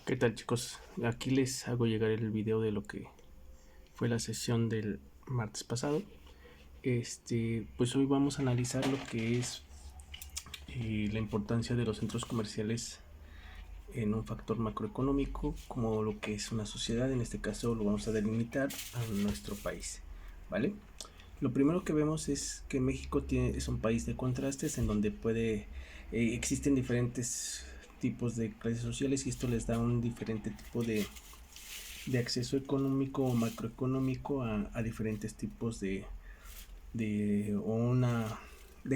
¿Qué tal, chicos? Aquí les hago llegar el video de lo que fue la sesión del martes pasado. Pues hoy vamos a analizar lo que es la importancia de los centros comerciales en un factor macroeconómico, como lo que es una sociedad. En este caso lo vamos a delimitar a nuestro país, ¿vale? Lo primero que vemos es que México es un país de contrastes en donde existen diferentes tipos de clases sociales y esto les da un diferente tipo de acceso económico o macroeconómico a diferentes tipos de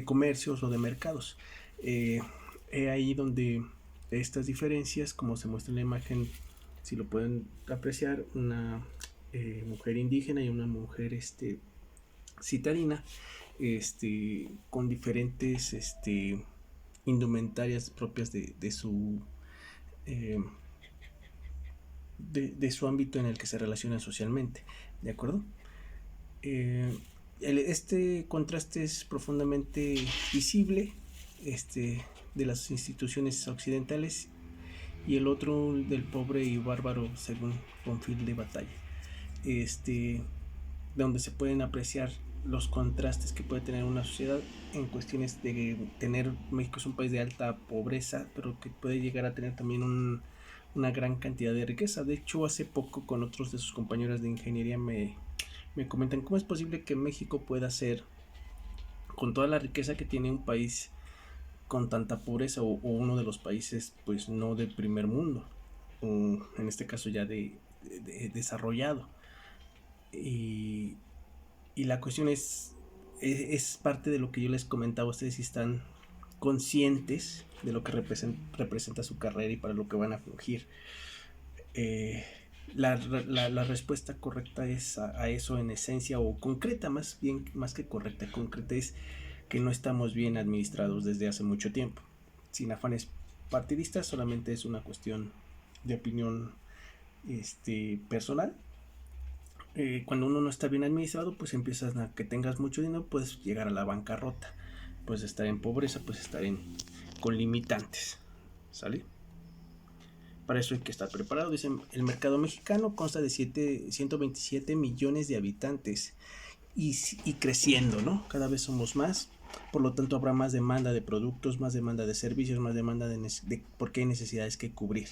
comercios o de mercados. Ahí donde estas diferencias, como se muestra en la imagen, si lo pueden apreciar, una mujer indígena y una mujer citadina, con diferentes indumentarias propias eh, de su ámbito en el que se relacionan socialmente, ¿de acuerdo? Este contraste es profundamente visible de las instituciones occidentales y el otro del pobre y bárbaro según Bonfil de Batalla, donde se pueden apreciar los contrastes que puede tener una sociedad en cuestiones de tener. México es un país de alta pobreza, pero que puede llegar a tener también una gran cantidad de riqueza. De hecho, hace poco con otros de sus compañeros de ingeniería me comentan cómo es posible que México pueda ser, con toda la riqueza que tiene un país con tanta pobreza, o uno de los países pues no de primer mundo, o en este caso ya de desarrollado. Y, y la cuestión es parte de lo que yo les comentaba. Ustedes si están conscientes de lo que representa su carrera y para lo que van a fungir. La respuesta correcta es a eso en esencia, o concreta, más que correcta, concreta es que no estamos bien administrados desde hace mucho tiempo. Sin afanes partidistas, solamente es una cuestión de opinión personal. Cuando uno no está bien administrado, pues empiezas a que tengas mucho dinero, puedes llegar a la bancarrota, puedes estar en pobreza, puedes estar con limitantes, ¿sale? Para eso hay que estar preparado. Dicen, el mercado mexicano consta de 127 millones de habitantes y creciendo, ¿no? Cada vez somos más, por lo tanto habrá más demanda de productos, más demanda de servicios, más demanda porque hay necesidades que cubrir.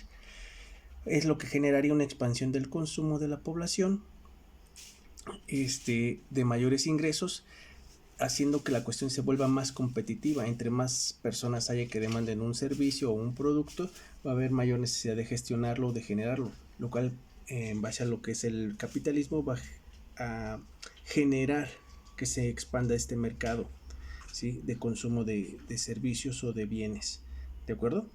Es lo que generaría una expansión del consumo de la población, de mayores ingresos, haciendo que la cuestión se vuelva más competitiva. Entre más personas haya que demanden un servicio o un producto, va a haber mayor necesidad de gestionarlo o de generarlo, lo cual en base a lo que es el capitalismo va a generar que se expanda este mercado, ¿sí?, de consumo de servicios o de bienes, ¿de acuerdo?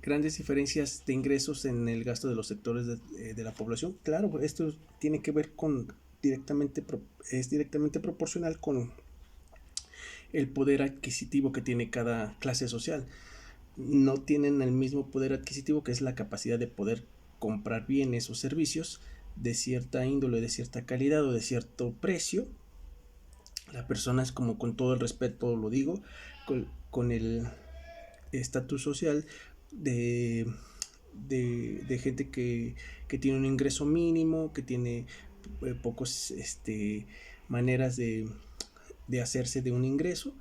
Grandes diferencias de ingresos en el gasto de los sectores de la población. Claro, esto tiene que ver es directamente proporcional con el poder adquisitivo que tiene cada clase social. No tienen el mismo poder adquisitivo, que es la capacidad de poder comprar bienes o servicios de cierta índole, de cierta calidad o de cierto precio. La persona es, como con todo el respeto lo digo, con el estatus social de gente que tiene un ingreso mínimo, que tiene pocos maneras de hacerse de un ingreso,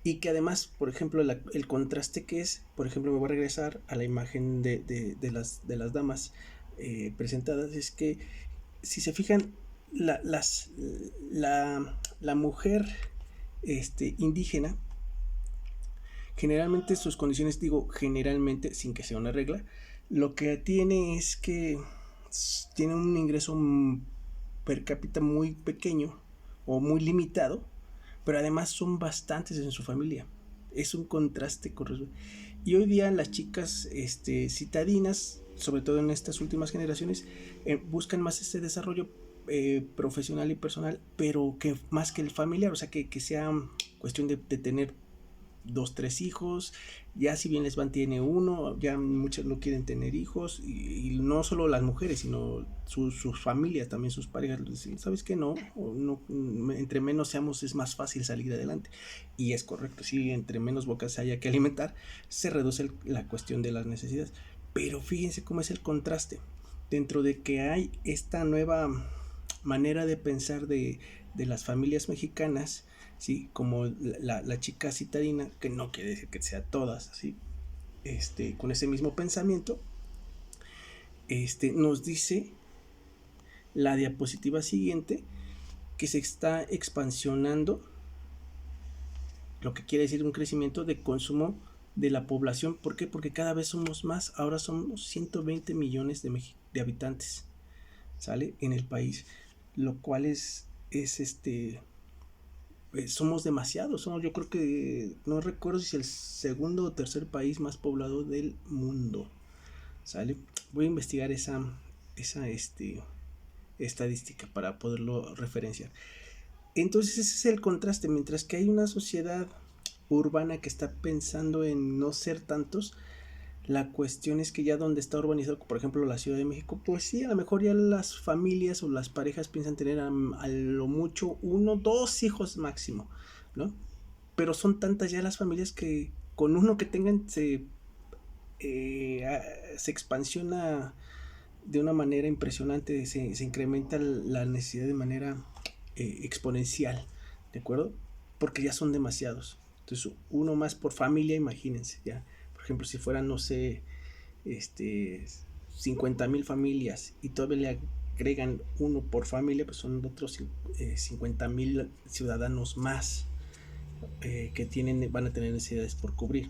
y que además, por ejemplo, el contraste que es, por ejemplo, me voy a regresar a la imagen de las damas presentadas. Es que si se fijan, la mujer indígena, generalmente sus condiciones, digo generalmente sin que sea una regla, lo que tiene es que tiene un ingreso per cápita muy pequeño o muy limitado, pero además son bastantes en su familia. Es un contraste con eso. Y hoy día las chicas citadinas, sobre todo en estas últimas generaciones, buscan más ese desarrollo profesional y personal, pero que más que el familiar, o sea, que sea cuestión de tener 2, 3 hijos, ya si bien les van tiene uno, ya muchas no quieren tener hijos, y no solo las mujeres, sino sus familias, también sus parejas, dicen, ¿sabes qué? No, no, entre menos seamos es más fácil salir adelante, y es correcto, sí, entre menos bocas haya que alimentar, se reduce la cuestión de las necesidades, pero fíjense cómo es el contraste, dentro de que hay esta nueva manera de pensar de las familias mexicanas, ¿sí? Como la chica citadina, que no quiere decir que sea todas así, con ese mismo pensamiento, nos dice la diapositiva siguiente que se está expansionando, lo que quiere decir un crecimiento de consumo de la población. ¿Por qué? Porque cada vez somos más, ahora somos 120 millones de habitantes, ¿sale? En el país, lo cual es somos demasiados, somos, yo creo que no recuerdo si es el segundo o tercer país más poblado del mundo, ¿sale? Voy a investigar esa estadística para poderlo referenciar. Entonces ese es el contraste, mientras que hay una sociedad urbana que está pensando en no ser tantos, la cuestión es que ya donde está urbanizado, por ejemplo la Ciudad de México, pues sí, a lo mejor ya las familias o las parejas piensan tener a lo mucho 1, 2 hijos máximo, ¿no? Pero son tantas ya las familias que con uno que tengan se expansiona de una manera impresionante, se incrementa la necesidad de manera exponencial, ¿de acuerdo? Porque ya son demasiados. Entonces, uno más por familia, imagínense, ya. Por ejemplo, si fueran, no sé, 50,000 familias y todavía le agregan uno por familia, pues son otros 50,000 ciudadanos más que van a tener necesidades por cubrir.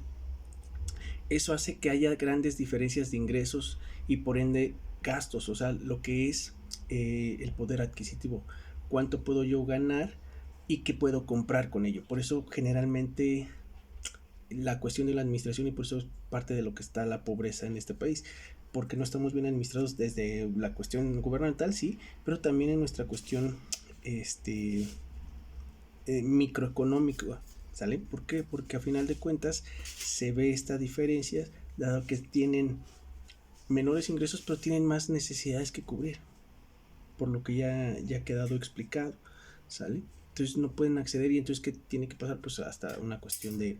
Eso hace que haya grandes diferencias de ingresos y por ende gastos, o sea, lo que es el poder adquisitivo. ¿Cuánto puedo yo ganar y qué puedo comprar con ello? Por eso generalmente la cuestión de la administración, y por eso es parte de lo que está la pobreza en este país, porque no estamos bien administrados desde la cuestión gubernamental, sí, pero también en nuestra cuestión microeconómica, ¿sale? ¿Por qué? Porque a final de cuentas se ve esta diferencia, dado que tienen menores ingresos, pero tienen más necesidades que cubrir, por lo que ya ha quedado explicado, ¿sale? Entonces no pueden acceder, y entonces ¿qué tiene que pasar? Pues hasta una cuestión de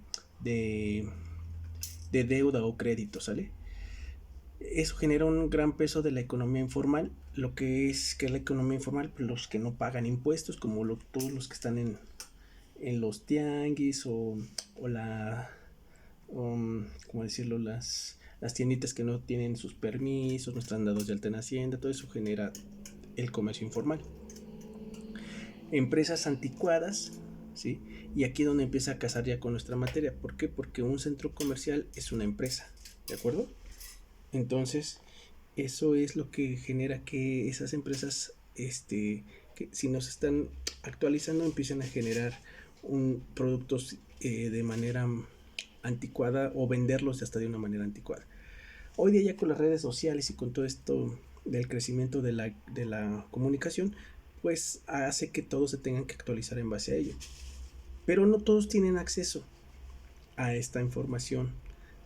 deuda o crédito, ¿sale? Eso genera un gran peso de la economía informal, lo que es la economía informal, pues los que no pagan impuestos, como todos los que están en los tianguis o ¿cómo decirlo? Las tienditas que no tienen sus permisos, no están dados de alta en Hacienda, todo eso genera el comercio informal. Empresas anticuadas, ¿sí? Y aquí es donde empieza a casar ya con nuestra materia. ¿Por qué? Porque un centro comercial es una empresa, ¿de acuerdo? Entonces, eso es lo que genera que esas empresas, que si nos están actualizando, empiezan a generar productos de manera anticuada o venderlos hasta de una manera anticuada. Hoy día ya con las redes sociales y con todo esto del crecimiento de la comunicación, pues hace que todos se tengan que actualizar en base a ello. Pero no todos tienen acceso a esta información,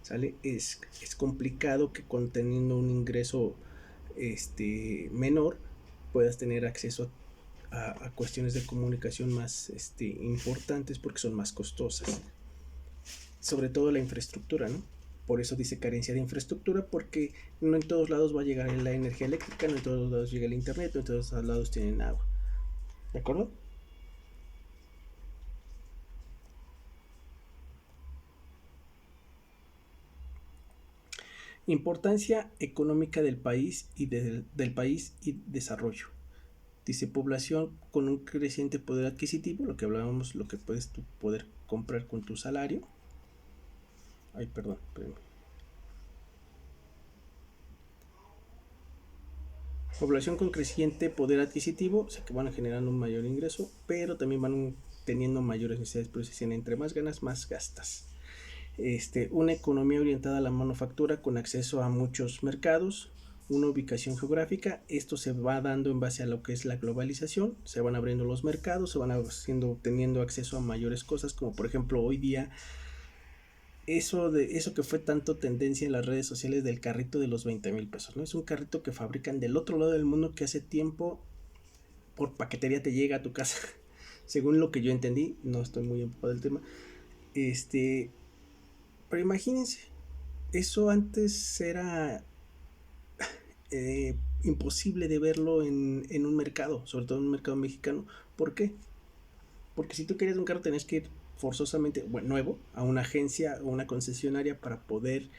¿sale? Es complicado que teniendo un ingreso menor puedas tener acceso a cuestiones de comunicación más importantes, porque son más costosas, sobre todo la infraestructura, ¿no? Por eso dice carencia de infraestructura, porque no en todos lados va a llegar la energía eléctrica, no en todos lados llega el internet, no en todos lados tienen agua, ¿de acuerdo? Importancia económica del país del país y desarrollo. Dice población con un creciente poder adquisitivo, lo que hablábamos, lo que puedes tú poder comprar con tu salario. Ay, perdón. Población con creciente poder adquisitivo, o sea que van generando un mayor ingreso, pero también van teniendo mayores necesidades, pero se dicen entre más ganas, más gastas. Una economía orientada a la manufactura con acceso a muchos mercados, una ubicación geográfica. Esto se va dando en base a lo que es la globalización, se van abriendo los mercados, se van teniendo acceso a mayores cosas, como por ejemplo hoy día eso que fue tanto tendencia en las redes sociales del carrito de los 20,000 pesos, ¿no? Es un carrito que fabrican del otro lado del mundo que hace tiempo por paquetería te llega a tu casa. Según lo que yo entendí, no estoy muy empapado del tema. Este, pero imagínense, eso antes era imposible de verlo en un mercado, sobre todo en un mercado mexicano. ¿Por qué? Porque si tú querías un carro tenías que ir forzosamente, bueno, nuevo, a una agencia o una concesionaria para poder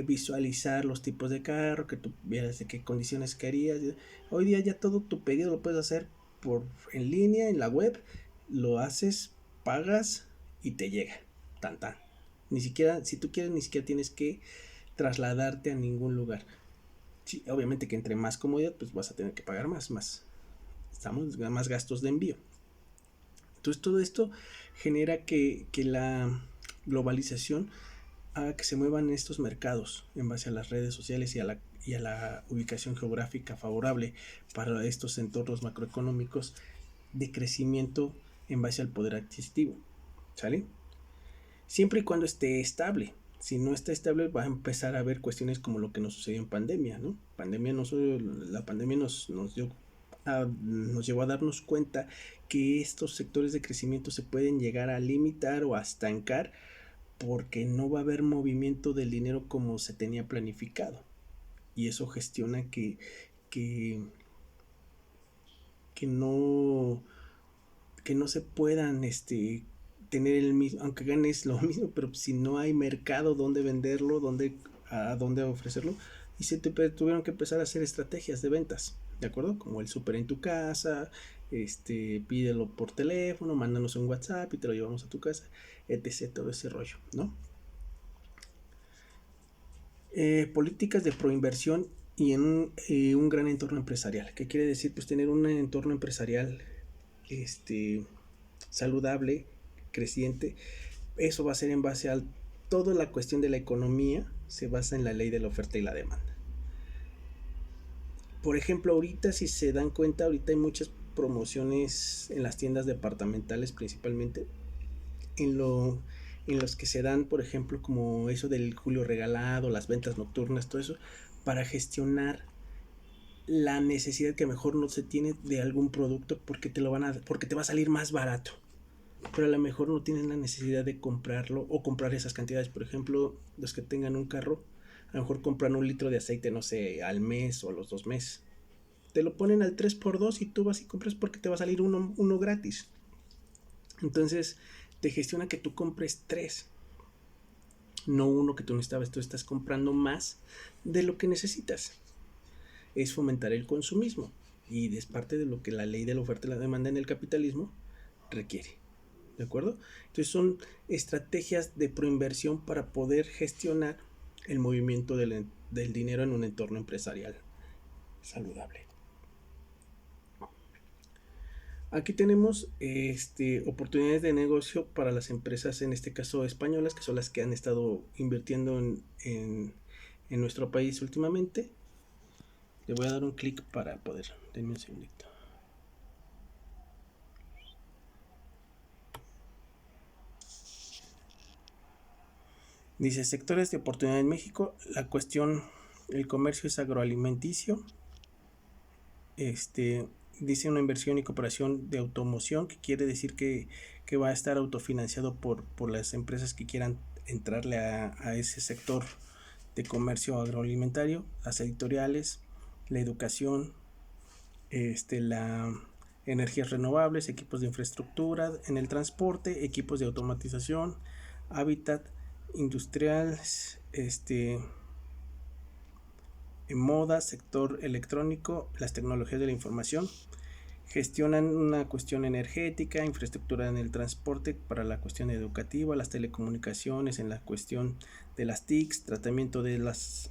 visualizar los tipos de carro, que tú vieras de qué condiciones querías. Hoy día ya todo tu pedido lo puedes hacer por en línea, en la web, lo haces, pagas y te llega. Tan tan. Ni siquiera, si tú quieres, ni siquiera tienes que trasladarte a ningún lugar. Sí, obviamente que entre más comodidad, pues vas a tener que pagar más gastos de envío. Entonces todo esto genera que la globalización haga que se muevan estos mercados en base a las redes sociales y a la ubicación geográfica favorable para estos entornos macroeconómicos de crecimiento en base al poder adquisitivo. ¿Sale? Siempre y cuando esté estable. Si no está estable, va a empezar a haber cuestiones como lo que nos sucedió en pandemia, ¿no? La pandemia nos llevó a darnos cuenta que estos sectores de crecimiento se pueden llegar a limitar o a estancar porque no va a haber movimiento del dinero como se tenía planificado. Y eso gestiona que, que no que no se puedan tener el mismo, aunque ganes lo mismo, pero si no hay mercado donde venderlo, a dónde ofrecerlo, y tuvieron que empezar a hacer estrategias de ventas, ¿de acuerdo? Como el súper en tu casa, pídelo por teléfono, mándanos un WhatsApp y te lo llevamos a tu casa, etc. Todo ese rollo, ¿no? Políticas de proinversión y en un gran entorno empresarial. ¿Qué quiere decir? Pues tener un entorno empresarial saludable, creciente. Eso va a ser en base a toda la cuestión de la economía, se basa en la ley de la oferta y la demanda. Por ejemplo, ahorita si se dan cuenta, ahorita hay muchas promociones en las tiendas departamentales principalmente, en los que se dan, por ejemplo, como eso del julio regalado, las ventas nocturnas, todo eso, para gestionar la necesidad que mejor no se tiene de algún producto porque porque te va a salir más barato, pero a lo mejor no tienen la necesidad de comprarlo o comprar esas cantidades. Por ejemplo, los que tengan un carro, a lo mejor compran 1 litro de aceite, no sé, al mes o a los 2 meses. Te lo ponen al 3x2 y tú vas y compras porque te va a salir uno gratis. Entonces, te gestiona que tú compres 3, no uno que tú necesitabas. Tú estás comprando más de lo que necesitas. Es fomentar el consumismo y es parte de lo que la ley de la oferta y la demanda en el capitalismo requiere. ¿De acuerdo? Entonces son estrategias de proinversión para poder gestionar el movimiento del dinero en un entorno empresarial saludable. Aquí tenemos oportunidades de negocio para las empresas, en este caso españolas, que son las que han estado invirtiendo en nuestro país últimamente. Le voy a dar un clic para poder. Denme un segundito. Dice, sectores de oportunidad en México. La cuestión, el comercio es agroalimenticio. Dice una inversión y cooperación de automoción, que quiere decir que va a estar autofinanciado por las empresas que quieran entrarle a ese sector de comercio agroalimentario, las editoriales, la educación, la energías renovables, equipos de infraestructura en el transporte, equipos de automatización, hábitat industriales, en moda, sector electrónico, las tecnologías de la información. Gestionan una cuestión energética, infraestructura en el transporte para la cuestión educativa, las telecomunicaciones en la cuestión de las TICs, tratamiento de las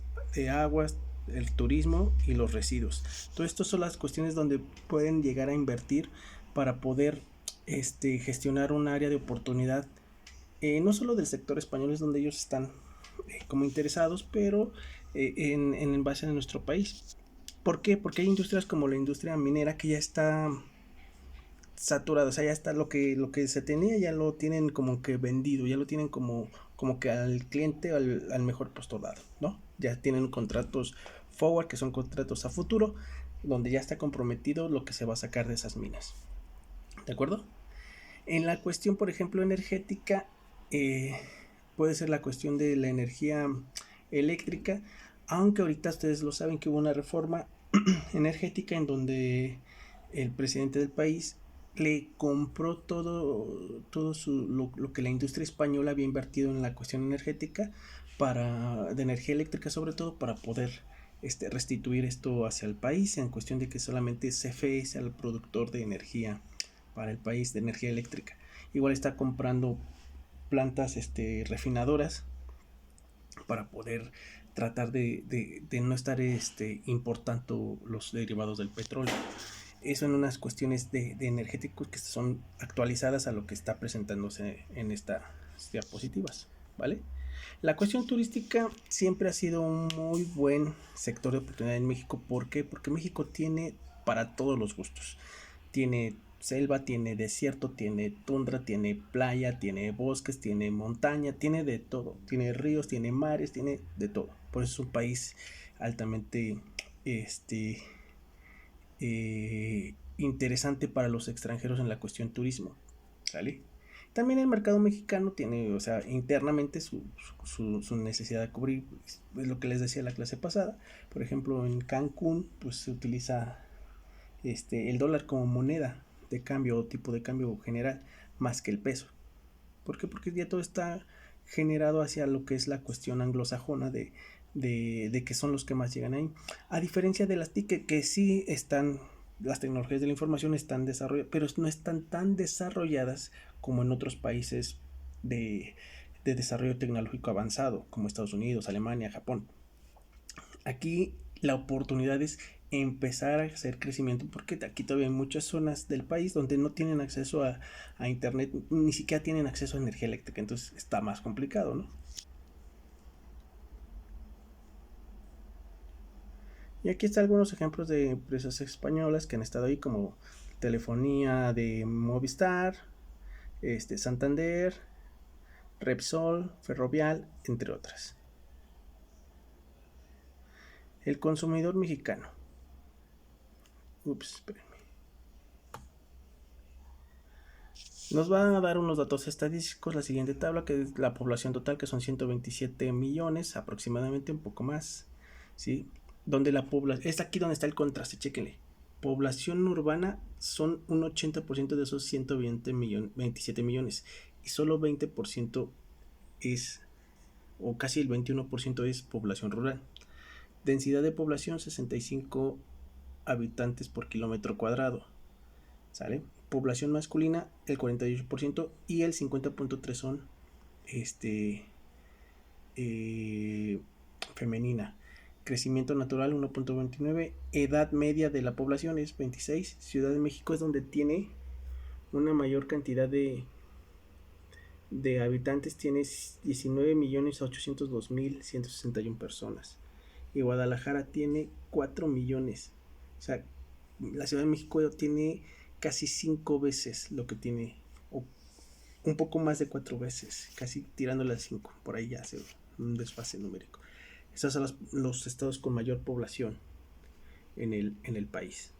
aguas, el turismo y los residuos. Todo esto son las cuestiones donde pueden llegar a invertir para poder gestionar un área de oportunidad, no solo del sector español, es donde ellos están como interesados, pero en base a nuestro país. ¿Por qué? Porque hay industrias como la industria minera que ya está saturado, o sea, ya está lo que se tenía, ya lo tienen como que vendido, ya lo tienen como que al cliente, al mejor postor dado, ¿no? Ya tienen contratos forward, que son contratos a futuro, donde ya está comprometido lo que se va a sacar de esas minas, ¿de acuerdo? En la cuestión, por ejemplo, energética, puede ser la cuestión de la energía eléctrica, aunque ahorita ustedes lo saben que hubo una reforma energética en donde el presidente del país le compró lo que la industria española había invertido en la cuestión energética, de energía eléctrica sobre todo, para poder restituir esto hacia el país, en cuestión de que solamente CFE sea el productor de energía para el país, de energía eléctrica. Igual está comprando plantas refinadoras para poder tratar de no estar importando los derivados del petróleo. Eso en unas cuestiones de energéticos que son actualizadas a lo que está presentándose en estas diapositivas, ¿vale? La cuestión turística siempre ha sido un muy buen sector de oportunidad en México. ¿Por qué? Porque México tiene para todos los gustos. Tiene selva, tiene desierto, tiene tundra, tiene playa, tiene bosques, tiene montaña, tiene de todo. Tiene ríos, tiene mares, tiene de todo. Por eso es un país altamente interesante para los extranjeros en la cuestión turismo, ¿sale? También el mercado mexicano tiene, o sea, internamente su necesidad de cubrir, es lo que les decía la clase pasada. Por ejemplo, en Cancún, pues se utiliza el dólar como moneda de cambio o tipo de cambio general, más que el peso. ¿Por qué? Porque ya todo está generado hacia lo que es la cuestión anglosajona de que son los que más llegan ahí. A diferencia de las TIC, que sí están, las tecnologías de la información están desarrolladas, pero no están tan desarrolladas como en otros países de desarrollo tecnológico avanzado, como Estados Unidos, Alemania, Japón. Aquí la oportunidad es empezar a hacer crecimiento, porque aquí todavía hay muchas zonas del país donde no tienen acceso a internet, ni siquiera tienen acceso a energía eléctrica, entonces está más complicado, ¿no? Y aquí están algunos ejemplos de empresas españolas que han estado ahí, como Telefonía de Movistar, Santander, Repsol, Ferrovial, entre otras. El consumidor mexicano. Espérenme. Nos van a dar unos datos estadísticos, la siguiente tabla, que es la población total, que son 127 millones, aproximadamente, un poco más, ¿sí? Donde la población, es aquí donde está el contraste, chéquenle. Población urbana son un 80% de esos 127 millones, y solo 20% es, o casi el 21% es población rural. Densidad de población, 65 habitantes por kilómetro cuadrado, ¿sale? Población masculina, el 48%, y el 50.3% son femenina. Crecimiento natural 1.29, edad media de la población es 26. Ciudad de México es donde tiene una mayor cantidad de habitantes, tiene 19.802.161 personas. Y Guadalajara tiene 4 millones. O sea, la Ciudad de México tiene casi 5 veces lo que tiene, o un poco más de 4 veces, casi tirándole a 5, por ahí ya hace un desfase numérico. Estos son los estados con mayor población en el país.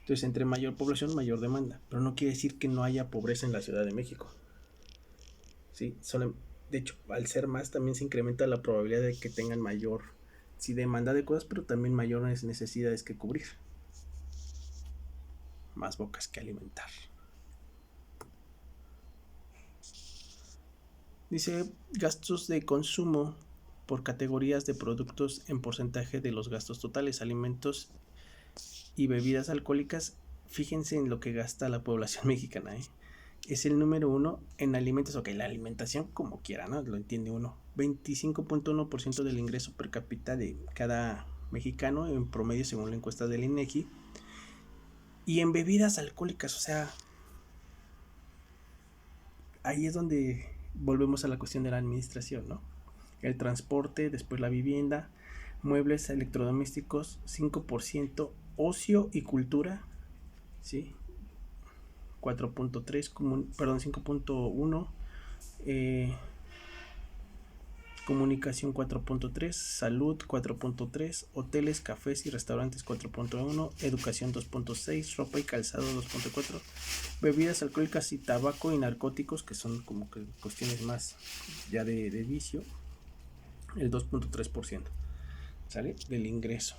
Entonces, entre mayor población, mayor demanda. Pero no quiere decir que no haya pobreza en la Ciudad de México. ¿Sí? De hecho, al ser más, también se incrementa la probabilidad de que tengan mayor, sí, demanda de cosas, pero también mayores necesidades que cubrir. Más bocas que alimentar. Dice gastos de consumo por categorías de productos en porcentaje de los gastos totales, alimentos y bebidas alcohólicas. Fíjense en lo que gasta la población mexicana, ¿eh? Es el número 1 en alimentos. Ok, la alimentación como quiera, ¿no? Lo entiende uno. 25.1% del ingreso per cápita de cada mexicano en promedio, según la encuesta del INEGI. Y en bebidas alcohólicas, o sea, ahí es donde volvemos a la cuestión de la administración, ¿no? El transporte, después la vivienda, muebles, electrodomésticos, 5%, ocio y cultura, ¿sí? 4.3, perdón, 5.1, comunicación 4.3, salud 4.3, hoteles, cafés y restaurantes 4.1, educación 2.6, ropa y calzado 2.4, bebidas alcohólicas y tabaco y narcóticos, que son como que cuestiones más ya de vicio, el 2.3%, ¿sale? Del ingreso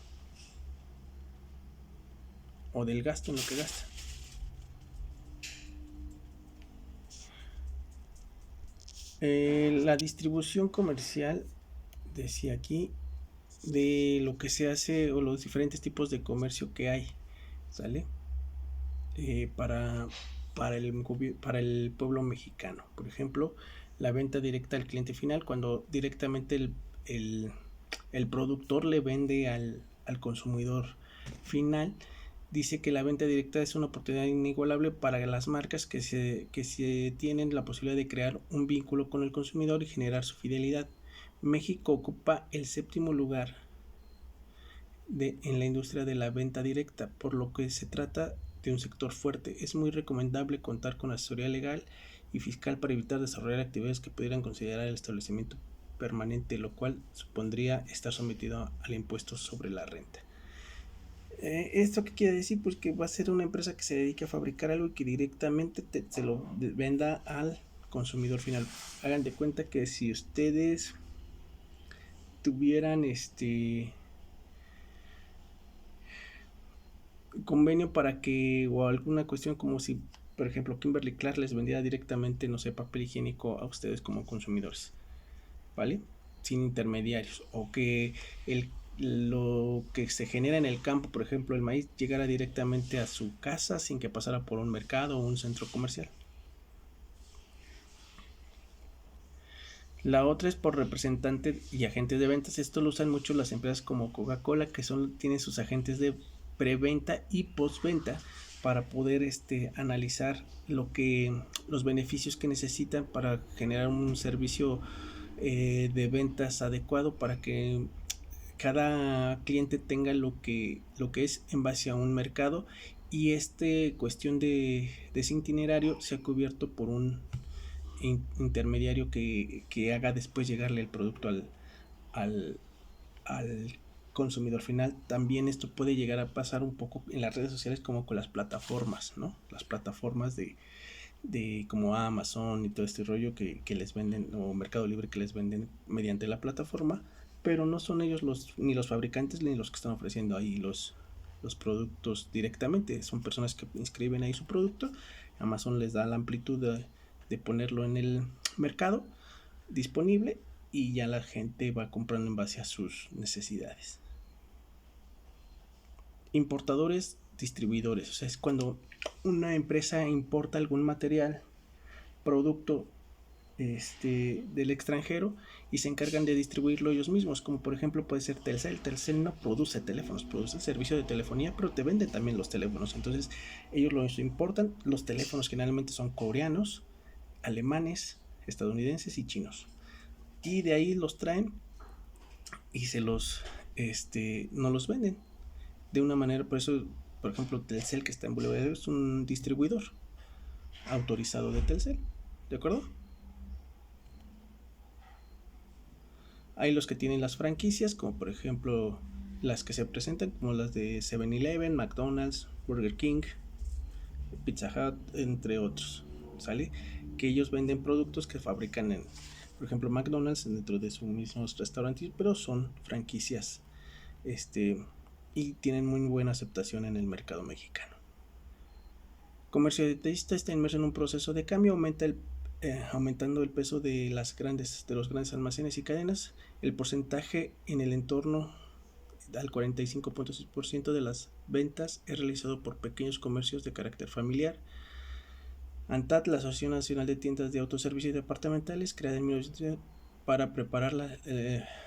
o del gasto en lo que gasta. La distribución comercial, decía aquí, de lo que se hace o los diferentes tipos de comercio que hay, ¿sale? Para el pueblo mexicano. Por ejemplo, la venta directa al cliente final, cuando directamente el productor le vende al consumidor final. Dice que la venta directa es una oportunidad inigualable para las marcas que se tienen la posibilidad de crear un vínculo con el consumidor y generar su fidelidad. México ocupa el 7º lugar en la industria de la venta directa, por lo que se trata de un sector fuerte. Es muy recomendable contar con asesoría legal y fiscal para evitar desarrollar actividades que pudieran considerar el establecimiento permanente, lo cual supondría estar sometido al impuesto sobre la renta. ¿Esto qué quiere decir? Pues que va a ser una empresa que se dedique a fabricar algo y que directamente se lo venda al consumidor final. Hagan de cuenta que si ustedes tuvieran convenio para que, o alguna cuestión como si, por ejemplo, Kimberly Clark les vendiera directamente, no sé, papel higiénico a ustedes como consumidores, ¿vale? Sin intermediarios, o que lo que se genera en el campo, por ejemplo el maíz, llegara directamente a su casa sin que pasara por un mercado o un centro comercial. La otra es por representante y agentes de ventas. Esto lo usan mucho las empresas como Coca-Cola, que tienen sus agentes de preventa y postventa para poder analizar los beneficios que necesitan para generar un servicio de ventas adecuado para que cada cliente tenga lo que es en base a un mercado, y cuestión de ese itinerario se ha cubierto por un intermediario que haga después llegarle el producto al consumidor final. También esto puede llegar a pasar un poco en las redes sociales, como con las plataformas, ¿no? Las plataformas de como Amazon y todo este rollo que les venden, o Mercado Libre, que les venden mediante la plataforma, pero no son ellos ni los fabricantes ni los que están ofreciendo ahí los productos directamente. Son personas que inscriben ahí su producto. Amazon les da la amplitud de ponerlo en el mercado disponible y ya la gente va comprando en base a sus necesidades. Importadores, distribuidores, o sea, es cuando una empresa importa algún material, producto del extranjero, y se encargan de distribuirlo ellos mismos, como por ejemplo puede ser Telcel. Telcel no produce teléfonos, produce el servicio de telefonía, pero te vende también los teléfonos. Entonces ellos los importan. Los teléfonos generalmente son coreanos, alemanes, estadounidenses y chinos, y de ahí los traen y no los venden de una manera. Por eso, por ejemplo, Telcel, que está en Boulevard, es un distribuidor autorizado de Telcel, ¿de acuerdo? Hay los que tienen las franquicias, como por ejemplo las que se presentan, como las de 7-Eleven, McDonald's, Burger King, Pizza Hut, entre otros, ¿sale? Que ellos venden productos que fabrican por ejemplo, McDonald's dentro de sus mismos restaurantes, pero son franquicias, y tienen muy buena aceptación en el mercado mexicano. Comercio detallista está inmerso en un proceso de cambio, aumentando el peso de los grandes almacenes y cadenas. El porcentaje en el entorno al 45.6% de las ventas es realizado por pequeños comercios de carácter familiar. ANTAD, la Asociación Nacional de Tiendas de Autoservicio y Departamentales, creada en 1900 para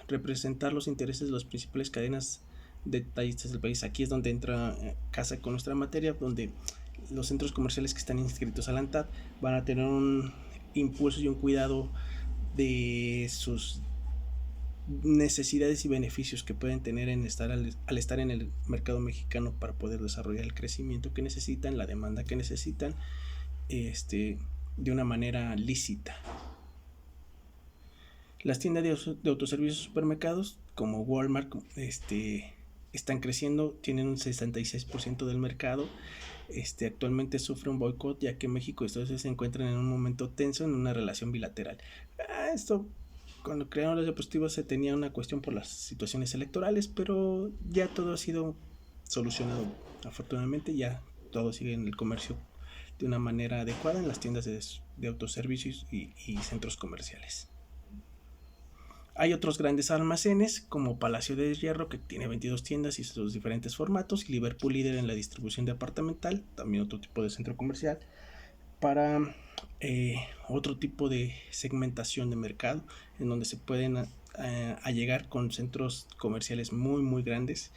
representar los intereses de las principales cadenas detallistas del país. Aquí es donde entra casa con nuestra materia, donde los centros comerciales que están inscritos a la ANTAD van a tener un impulso y un cuidado de sus necesidades y beneficios que pueden tener al estar en el mercado mexicano, para poder desarrollar el crecimiento que necesitan, la demanda que necesitan, de una manera lícita. Las tiendas de autoservicios supermercados como Walmart están creciendo, tienen un 66% del mercado. Actualmente sufre un boicot ya que México y Estados Unidos se encuentran en un momento tenso en una relación bilateral. Esto, cuando crearon los dispositivos se tenía una cuestión por las situaciones electorales, pero ya todo ha sido solucionado. Afortunadamente ya todo sigue en el comercio de una manera adecuada en las tiendas de autoservicios y centros comerciales. Hay otros grandes almacenes como Palacio de Hierro, que tiene 22 tiendas y sus diferentes formatos, y Liverpool, líder en la distribución departamental, también otro tipo de centro comercial, para otro tipo de segmentación de mercado, en donde se pueden allegar con centros comerciales muy muy grandes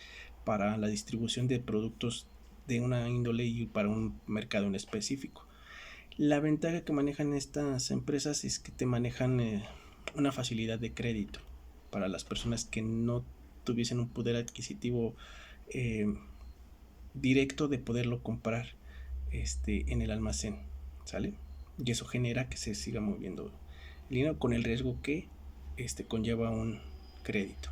para la distribución de productos de una índole y para un mercado en específico. La ventaja que manejan estas empresas es que te manejan una facilidad de crédito para las personas que no tuviesen un poder adquisitivo directo de poderlo comprar en el almacén, ¿sale? Y eso genera que se siga moviendo el dinero con el riesgo que conlleva un crédito.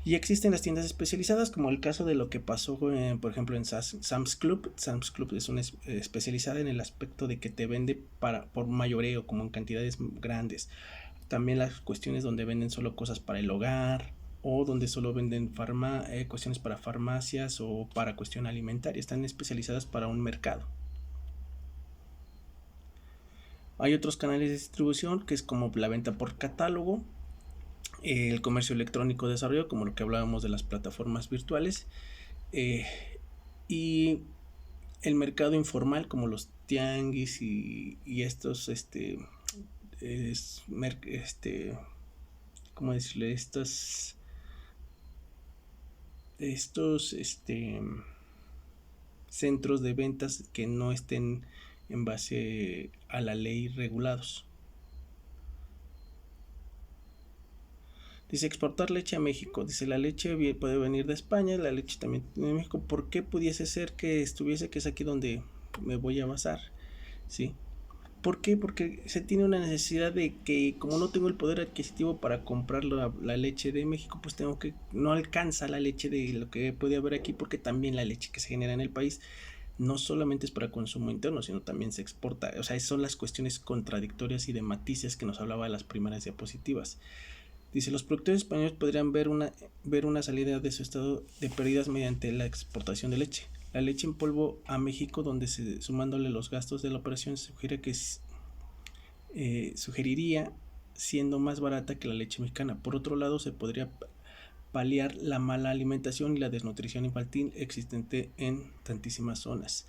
Y existen las tiendas especializadas, como el caso de lo que pasó, por ejemplo, en Sam's Club. Sam's Club es una especializada en el aspecto de que te vende por mayoreo, como en cantidades grandes. También las cuestiones donde venden solo cosas para el hogar, o donde solo venden cuestiones para farmacias o para cuestión alimentaria. Están especializadas para un mercado. Hay otros canales de distribución, que es como la venta por catálogo, el comercio electrónico de desarrollo, como lo que hablábamos de las plataformas virtuales, y el mercado informal, como los tianguis y estos ¿cómo decirle? Estos centros de ventas que no estén en base a la ley regulados. Dice exportar leche a México. Dice la leche puede venir de España, la leche también de México. ¿Por qué pudiese ser que estuviese, que es aquí donde me voy a basar? ¿Sí? ¿Por qué? Porque se tiene una necesidad de que, como no tengo el poder adquisitivo para comprar la leche de México, pues tengo que, no alcanza la leche de lo que puede haber aquí, porque también la leche que se genera en el país no solamente es para consumo interno, sino también se exporta. O sea, son las cuestiones contradictorias y de matices que nos hablaba de las primeras diapositivas. Dice, los productores españoles podrían ver una salida de su estado de pérdidas mediante la exportación de leche. La leche en polvo a México, donde sumándole los gastos de la operación, sugeriría siendo más barata que la leche mexicana. Por otro lado, se podría paliar la mala alimentación y la desnutrición infantil existente en tantísimas zonas.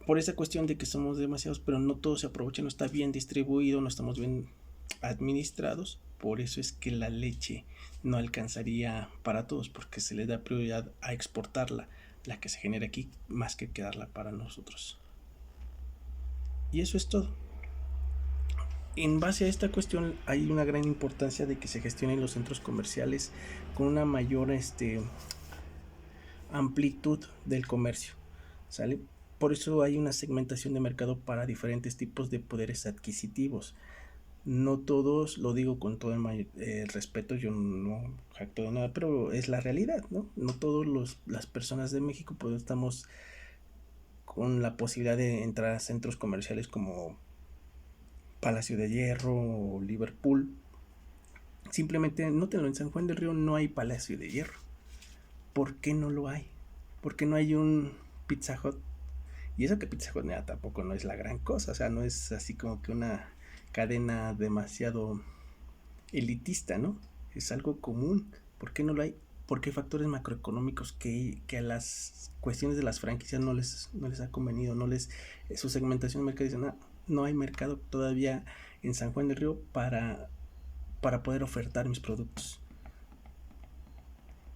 Por esa cuestión de que somos demasiados, pero no todo se aprovecha, no está bien distribuido, no estamos bien administrados. Por eso es que la leche no alcanzaría para todos, porque se le da prioridad a exportarla, la que se genera aquí, más que quedarla para nosotros. Y eso es todo. En base a esta cuestión hay una gran importancia de que se gestionen los centros comerciales con una mayor amplitud del comercio, ¿sale? Por eso hay una segmentación de mercado para diferentes tipos de poderes adquisitivos. No todos, lo digo con todo el respeto, yo no jacto de nada, pero es la realidad, ¿no? No todas las personas de México pues estamos con la posibilidad de entrar a centros comerciales como Palacio de Hierro o Liverpool. Simplemente nótenlo, en San Juan del Río no hay Palacio de Hierro. ¿Por qué no lo hay? ¿Por qué no hay un Pizza Hut? Y eso que Pizza Hut tampoco no es la gran cosa, o sea, no es así como que una cadena demasiado elitista, ¿no? Es algo común. ¿Por qué no lo hay? Porque hay factores macroeconómicos que a las cuestiones de las franquicias no les ha convenido, su segmentación de mercado dice, no hay mercado todavía en San Juan del Río para poder ofertar mis productos.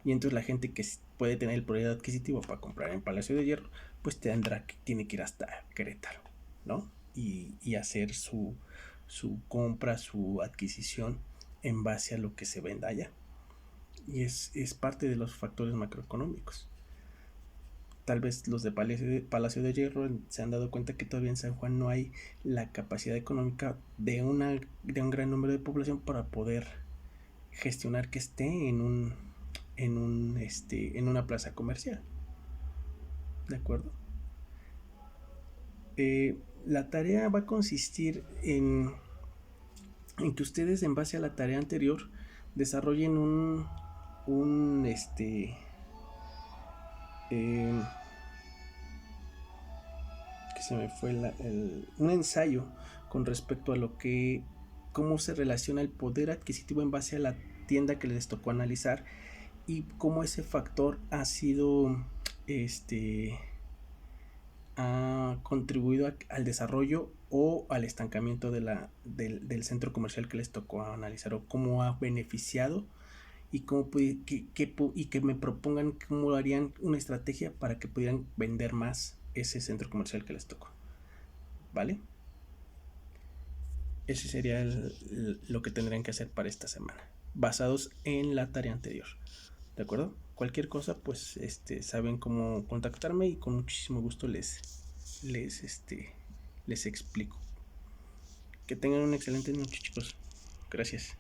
Y entonces la gente que puede tener el poder adquisitivo para comprar en Palacio de Hierro, pues tiene que ir hasta Querétaro, ¿no? Y hacer su compra, su adquisición en base a lo que se venda allá. Y es parte de los factores macroeconómicos. tal vez los de Palacio de Hierro se han dado cuenta que todavía en San Juan no hay la capacidad económica de un gran número de población para poder gestionar que esté en una plaza comercial. ¿De acuerdo? La tarea va a consistir en que ustedes, en base a la tarea anterior, desarrollen un que se me fue un ensayo con respecto a cómo se relaciona el poder adquisitivo en base a la tienda que les tocó analizar y cómo ese factor ha sido ha contribuido al desarrollo o al estancamiento del centro comercial que les tocó analizar, o cómo ha beneficiado y que me propongan cómo harían una estrategia para que pudieran vender más ese centro comercial que les tocó. ¿Vale? Ese sería lo que tendrían que hacer para esta semana, basados en la tarea anterior. ¿De acuerdo? Cualquier cosa, pues saben cómo contactarme y con muchísimo gusto les explico. Que tengan una excelente noche, chicos. Gracias.